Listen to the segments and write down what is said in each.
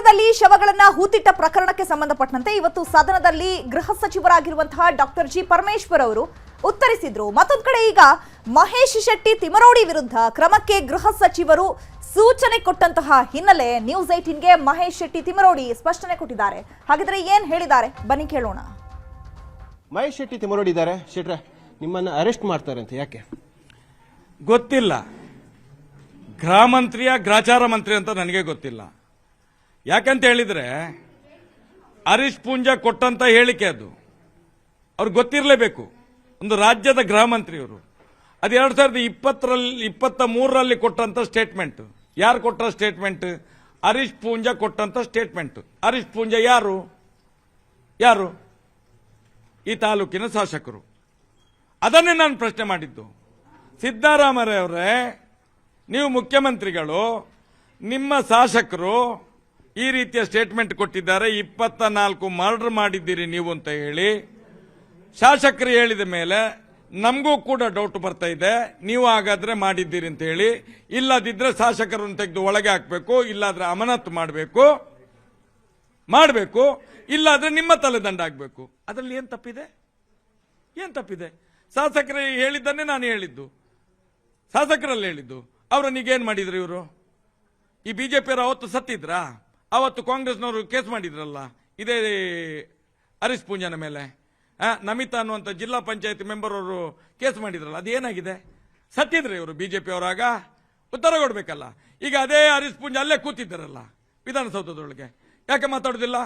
ಸದನದಲ್ಲಿ ಶವಗಳನ್ನ ಹೂತಿಟ್ಟ ಪ್ರಕರಣಕ್ಕೆ ಸಂಬಂಧಪಟ್ಟಂತೆ ಇವತ್ತು ಸದನದಲ್ಲಿ ಗೃಹ ಸಚಿವರಾಗಿರುವಂತಹ ಡಾಕ್ಟರ್ ಜಿ ಪರಮೇಶ್ವರ್ ಅವರು ಉತ್ತರಿಸಿದ್ರು. ಮತ್ತೊಂದು ಕಡೆ ಈಗ ಮಹೇಶ್ ಶೆಟ್ಟಿ ತಿಮರೋಡಿ ವಿರುದ್ಧ ಕ್ರಮಕ್ಕೆ ಗೃಹ ಸಚಿವರು ಸೂಚನೆ ಕೊಟ್ಟಂತಹ ಹಿನ್ನೆಲೆ ನ್ಯೂಸ್ 18ಗೆ ಮಹೇಶ್ ಶೆಟ್ಟಿ ತಿಮರೋಡಿ ಸ್ಪಷ್ಟನೆ ಕೊಟ್ಟಿದ್ದಾರೆ. ಹಾಗಿದ್ರೆ ಏನ್ ಹೇಳಿದ್ದಾರೆ ಬನ್ನಿ ಕೇಳೋಣ. ಮಹೇಶ್ ಶೆಟ್ಟಿ ತಿಮರೋಡಿ ಇದ್ದಾರೆ. ಶೆಟ್ರೆ, ನಿಮ್ಮನ್ನ ಅರೆಸ್ಟ್ ಮಾಡ್ತಾರೆ ಅಂತ ಯಾಕೆ ಗೊತ್ತಿಲ್ಲ. ಗೃಹ ಮಂತ್ರಿಯ ಗ್ರಾಚಾರ ಮಂತ್ರಿ ಅಂತ ನನಗೆ ಗೊತ್ತಿಲ್ಲ. ಯಾಕಂತ ಹೇಳಿದ್ರೆ ಹರೀಶ್ ಪೂಂಜಾ ಕೊಟ್ಟಂತ ಹೇಳಿಕೆ ಅದು ಅವ್ರಿಗೆ ಗೊತ್ತಿರಲೇಬೇಕು. ಒಂದು ರಾಜ್ಯದ ಗೃಹ ಮಂತ್ರಿಯವರು ಅದು 2023ರಲ್ಲಿ ಕೊಟ್ಟಂತ ಸ್ಟೇಟ್ಮೆಂಟ್. ಯಾರು ಕೊಟ್ಟ ಸ್ಟೇಟ್ಮೆಂಟ್? ಹರೀಶ್ ಪೂಂಜಾ ಕೊಟ್ಟಂತ ಸ್ಟೇಟ್ಮೆಂಟ್. ಹರೀಶ್ ಪೂಂಜಾ ಯಾರು? ಈ ತಾಲೂಕಿನ ಶಾಸಕರು. ಅದನ್ನೇ ನಾನು ಪ್ರಶ್ನೆ ಮಾಡಿದ್ದು. ಸಿದ್ದರಾಮಯ್ಯವರೇ, ನೀವು ಮುಖ್ಯಮಂತ್ರಿಗಳು, ನಿಮ್ಮ ಶಾಸಕರು ಈ ರೀತಿಯ ಸ್ಟೇಟ್ಮೆಂಟ್ ಕೊಟ್ಟಿದ್ದಾರೆ. 24 ಮರ್ಡರ್ ಮಾಡಿದ್ದೀರಿ ನೀವು ಅಂತ ಹೇಳಿ ಶಾಸಕರು ಹೇಳಿದ ಮೇಲೆ ನಮಗೂ ಕೂಡ ಡೌಟ್ ಬರ್ತಾ ಇದೆ. ನೀವು ಹಾಗಾದ್ರೆ ಮಾಡಿದ್ದೀರಿ ಅಂತ ಹೇಳಿ. ಇಲ್ಲದಿದ್ರೆ ಶಾಸಕರನ್ನು ತೆಗೆದು ಒಳಗೆ ಹಾಕಬೇಕು, ಇಲ್ಲಾದ್ರೆ ಅಮಾನತು ಮಾಡಬೇಕು, ಇಲ್ಲಾದ್ರೆ ನಿಮ್ಮ ತಲೆದಂಡ ಆಗಬೇಕು. ಅದರಲ್ಲಿ ಏನ್ ತಪ್ಪಿದೆ? ಶಾಸಕರು ಹೇಳಿದ್ದನ್ನೇ ನಾನು ಹೇಳಿದ್ದು, ಶಾಸಕರಲ್ಲಿ ಹೇಳಿದ್ದು. ಅವರನ್ನೀಗೇನ್ ಮಾಡಿದ್ರು ಇವರು? ಈ ಬಿಜೆಪಿಯವರು ಅವತ್ತು ಸತ್ತಿದ್ರಾ? ಅವತ್ತು ಕಾಂಗ್ರೆಸ್ನವರು ಕೇಸ್ ಮಾಡಿದ್ರಲ್ಲ ಇದೇ ಹರೀಶ್ ಪೂಂಜಾನ ಮೇಲೆ. ನಮಿತಾ ಅನ್ನುವಂಥ ಜಿಲ್ಲಾ ಪಂಚಾಯತ್ ಮೆಂಬರ್ ಅವರು ಕೇಸ್ ಮಾಡಿದ್ರಲ್ಲ, ಅದೇನಾಗಿದೆ? ಸತ್ತಿದ್ರೆ ಇವರು ಬಿಜೆಪಿ ಅವರಾಗ ಉತ್ತರ ಕೊಡ್ಬೇಕಲ್ಲ. ಈಗ ಅದೇ ಹರೀಶ್ ಪೂಂಜಾ ಅಲ್ಲೇ ಕೂತಿದ್ದಾರಲ್ಲ ವಿಧಾನಸೌಧದೊಳಗೆ, ಯಾಕೆ ಮಾತಾಡುದಿಲ್ಲ?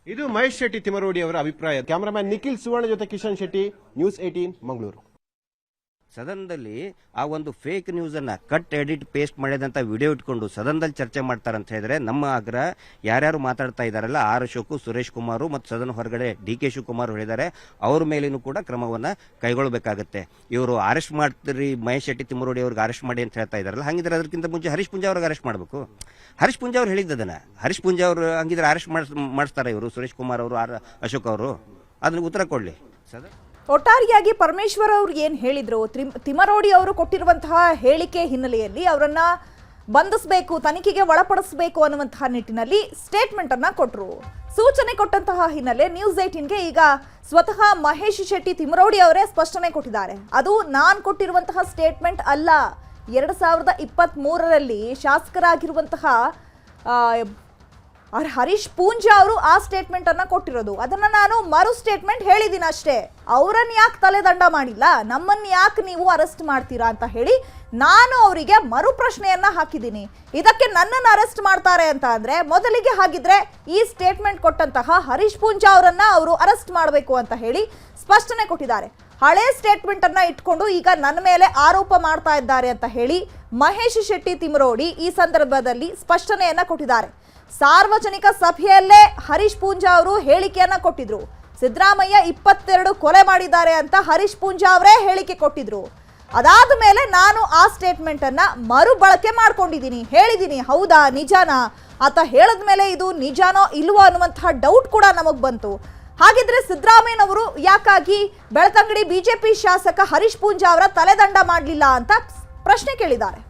ಇದು ಮಹೇಶ್ ಶೆಟ್ಟಿ ತಿಮರೋಡಿ ಅವರ ಅಭಿಪ್ರಾಯ. ಕ್ಯಾಮರಾಮನ್ ನಿಖಿಲ್ ಸುವರ್ಣ ಜೊತೆ ಕಿಶನ್ ಶೆಟ್ಟಿ, ನ್ಯೂಸ್ 18 ಮಂಗಳೂರು. ಸದನದಲ್ಲಿ ಆ ಒಂದು ಫೇಕ್ ನ್ಯೂಸ್ ಅನ್ನ ಕಟ್ ಎಡಿಟ್ ಪೇಸ್ಟ್ ಮಾಡಿದಂತ ವಿಡಿಯೋ ಇಟ್ಕೊಂಡು ಸದನದಲ್ಲಿ ಚರ್ಚೆ ಮಾಡ್ತಾರಂತ ಹೇಳಿದ್ರೆ ನಮ್ಮ ಆಗ್ರಹ ಯಾರ್ಯಾರು ಮಾತಾಡ್ತಾ ಇದಾರಲ್ಲ ಆರ್ ಅಶೋಕ್, ಸುರೇಶ್ ಕುಮಾರ್ ಮತ್ತು ಸದನ ಹೊರಗಡೆ ಡಿ.ಕೆ. ಶಿವಕುಮಾರ್ ಹೇಳಿದ್ದಾರೆ, ಅವ್ರ ಮೇಲೇನು ಕೂಡ ಕ್ರಮವನ್ನ ಕೈಗೊಳ್ಳಬೇಕಾಗುತ್ತೆ. ಇವರು ಅರೆಸ್ಟ್ ಮಾಡ್ತೀರಿ, ಮಹೇಶ್ ಶೆಟ್ಟಿ ತಿಮರೋಡಿ ಅವ್ರಿಗೆ ಅರೆಸ್ಟ್ ಮಾಡಿ ಅಂತ ಹೇಳ್ತಾ ಇದಾರಲ್ಲ, ಹಂಗಿದ್ರೆ ಅದಕ್ಕಿಂತ ಮುಂಚೆ ಹರೀಶ್ ಪೂಂಜಾ ಅವ್ರಿಗೆ ಅರೆಸ್ಟ್ ಮಾಡಬೇಕು. ಹರೀಶ್ ಪೂಂಜಾ ಅವ್ರು ಹೇಳಿದ್ದದನ್ನ ಹರೀಶ್ ಪೂಂಜಾ ಅವರು ಹಂಗಿದ್ರೆ ಅರೆಸ್ಟ್ ಮಾಡಿಸ್ತಾರೆ ಇವರು, ಸುರೇಶ್ ಕುಮಾರ್ ಅವರು, ಆರ್ ಅಶೋಕ್ ಅವರು. ಅದನ್ನ ಉತ್ತರ ಕೊಡ್ಲಿ. ಒಟ್ಟಾರೆಯಾಗಿ ಪರಮೇಶ್ವರ್ ಅವರು ಏನ್ ಹೇಳಿದ್ರು, ತಿಮರೋಡಿ ಅವರು ಕೊಟ್ಟಿರುವಂತಹ ಹೇಳಿಕೆ ಹಿನ್ನೆಲೆಯಲ್ಲಿ ಅವರನ್ನ ಬಂಧಿಸಬೇಕು, ತನಿಖೆಗೆ ಒಳಪಡಿಸಬೇಕು ಅನ್ನುವಂತಹ ನಿಟ್ಟಿನಲ್ಲಿ ಸ್ಟೇಟ್ಮೆಂಟ್ ಅನ್ನ ಕೊಟ್ಟರು. ಸೂಚನೆ ಕೊಟ್ಟಂತಹ ಹಿನ್ನೆಲೆ ನ್ಯೂಸ್ 18ಗೆ ಈಗ ಸ್ವತಃ ಮಹೇಶ್ ಶೆಟ್ಟಿ ತಿಮರೋಡಿ ಅವರೇ ಸ್ಪಷ್ಟನೆ ಕೊಟ್ಟಿದ್ದಾರೆ. ಅದು ನಾನ್ ಕೊಟ್ಟಿರುವಂತಹ ಸ್ಟೇಟ್ಮೆಂಟ್ ಅಲ್ಲ. 2023ರಲ್ಲಿ ಶಾಸಕರಾಗಿರುವಂತಹ ಹರೀಶ್ ಪೂಂಜಾ ಅವರು ಆ ಸ್ಟೇಟ್ಮೆಂಟ್ ಅನ್ನ ಕೊಟ್ಟಿರೋದು. ಅದನ್ನ ನಾನು ಮರು ಸ್ಟೇಟ್ಮೆಂಟ್ ಹೇಳಿದ್ದೀನಿ ಅಷ್ಟೇ. ಅವರನ್ನ ಯಾಕೆ ತಲೆದಂಡ ಮಾಡಿಲ್ಲ, ನಮ್ಮನ್ನ ಯಾಕೆ ನೀವು ಅರೆಸ್ಟ್ ಮಾಡ್ತೀರಾ ಅಂತ ಹೇಳಿ ನಾನು ಅವರಿಗೆ ಮರು ಪ್ರಶ್ನೆಯನ್ನ ಹಾಕಿದ್ದೀನಿ. ಇದಕ್ಕೆ ನನ್ನನ್ನು ಅರೆಸ್ಟ್ ಮಾಡ್ತಾರೆ ಅಂತ ಅಂದ್ರೆ ಮೊದಲಿಗೆ ಹಾಗಿದ್ರೆ ಈ ಸ್ಟೇಟ್ಮೆಂಟ್ ಕೊಟ್ಟಂತಹ ಹರೀಶ್ ಪೂಂಜಾ ಅವರನ್ನ ಅವರು ಅರೆಸ್ಟ್ ಮಾಡಬೇಕು ಅಂತ ಹೇಳಿ ಸ್ಪಷ್ಟನೆ ಕೊಟ್ಟಿದ್ದಾರೆ. ಹಳೆ ಸ್ಟೇಟ್ಮೆಂಟ್ ಅನ್ನ ಇಟ್ಕೊಂಡು ಈಗ ನನ್ನ ಮೇಲೆ ಆರೋಪ ಮಾಡ್ತಾ ಇದ್ದಾರೆ ಅಂತ ಹೇಳಿ ಮಹೇಶ್ ಶೆಟ್ಟಿ ತಿಮರೋಡಿ ಈ ಸಂದರ್ಭದಲ್ಲಿ ಸ್ಪಷ್ಟನೆಯನ್ನ ಕೊಟ್ಟಿದ್ದಾರೆ. ಸಾರ್ವಜನಿಕ ಸಭೆಯಲ್ಲೇ ಹರೀಶ್ ಪೂಂಜಾ ಅವರು ಹೇಳಿಕೆಯನ್ನ ಕೊಟ್ಟಿದ್ರು. ಸಿದ್ದರಾಮಯ್ಯ 22 ಕೊಲೆ ಮಾಡಿದ್ದಾರೆ ಅಂತ ಹರೀಶ್ ಪೂಂಜಾ ಅವರೇ ಹೇಳಿಕೆ ಕೊಟ್ಟಿದ್ರು. ಅದಾದ ಮೇಲೆ ನಾನು ಆ ಸ್ಟೇಟ್ಮೆಂಟ್ ಅನ್ನ ಮರು ಬಳಕೆ ಮಾಡ್ಕೊಂಡಿದ್ದೀನಿ, ಹೇಳಿದ್ದೀನಿ. ಹೌದಾ, ನಿಜಾನಾ ಅಂತ ಹೇಳಿದ ಮೇಲೆ ಇದು ನಿಜಾನೋ ಇಲ್ವೋ ಅನ್ನುವಂತಹ ಡೌಟ್ ಕೂಡ ನಮಗ್ ಬಂತು. ಹಾಗಿದ್ರೆ ಸಿದ್ದರಾಮಯ್ಯನವರು ಯಾಕಾಗಿ ಬೆಳ್ತಂಗಡಿ ಬಿಜೆಪಿ ಶಾಸಕ ಹರೀಶ್ ಪೂಂಜಾ ಅವರ ತಲೆದಂಡ ಮಾಡಲಿಲ್ಲ ಅಂತ ಪ್ರಶ್ನೆ ಕೇಳಿದ್ದಾರೆ.